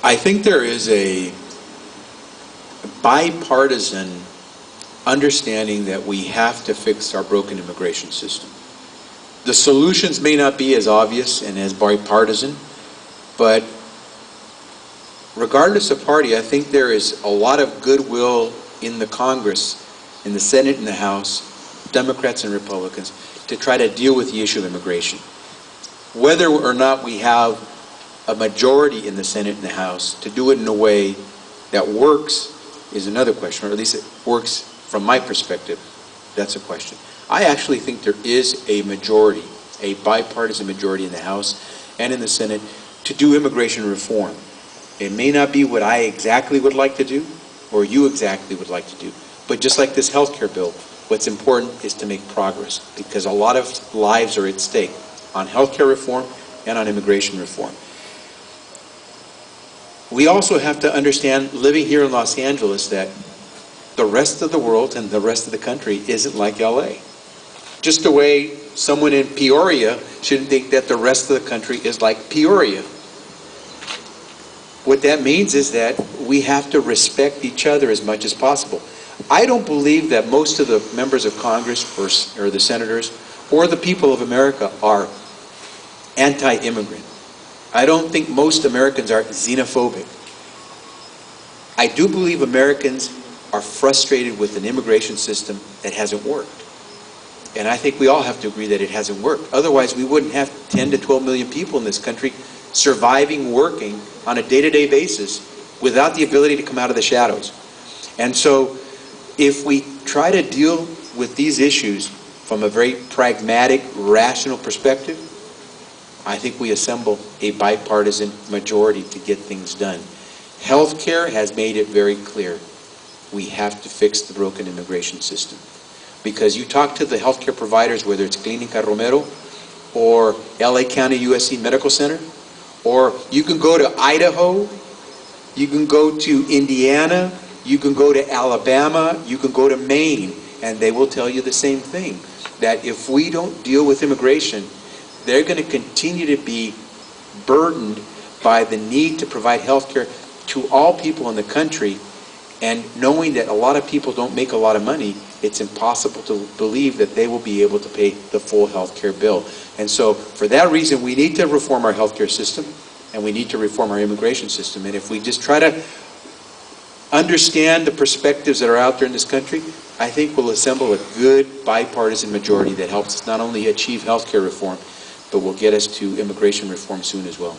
I think there is a bipartisan understanding that we have to fix our broken immigration system. The solutions may not be as obvious and as bipartisan, but regardless of party, I think there is a lot of goodwill in the Congress, in the Senate and the House, Democrats and Republicans, to try to deal with the issue of immigration. Whether or not we have a majority in the Senate and the House to do it in a way that works is another question, or at least it works from my perspective. That's a question. I actually think there is a majority, a bipartisan majority in the House and in the Senate to do immigration reform. It may not be what I exactly would like to do, or you exactly would like to do, but just like this health care bill, what's important is to make progress, because a lot of lives are at stake on health care reform and on immigration reform. We also have to understand, living here in Los Angeles, that the rest of the world and the rest of the country isn't like LA. Just the way someone in Peoria shouldn't think that the rest of the country is like Peoria. What that means is that we have to respect each other as much as possible. I don't believe that most of the members of Congress or the senators or the people of America are anti-immigrant. I don't think most Americans are xenophobic. I do believe Americans are frustrated with an immigration system that hasn't worked. And I think we all have to agree that it hasn't worked. Otherwise, we wouldn't have 10 to 12 million people in this country surviving, working on a day-to-day basis without the ability to come out of the shadows. And so, if we try to deal with these issues from a very pragmatic, rational perspective, I think we assemble a bipartisan majority to get things done. Healthcare has made it very clear. We have to fix the broken immigration system. Because you talk to the healthcare providers, whether it's Clinica Romero or LA County USC Medical Center, or you can go to Idaho, you can go to Indiana, you can go to Alabama, you can go to Maine, and they will tell you the same thing, that if we don't deal with immigration, they're going to continue to be burdened by the need to provide health care to all people in the country, and knowing that a lot of people don't make a lot of money, it's impossible to believe that they will be able to pay the full health care bill. And so, for that reason, we need to reform our health care system, and we need to reform our immigration system. And if we just try to understand the perspectives that are out there in this country, I think we'll assemble a good bipartisan majority that helps us not only achieve health care reform, but will get us to immigration reform soon as well.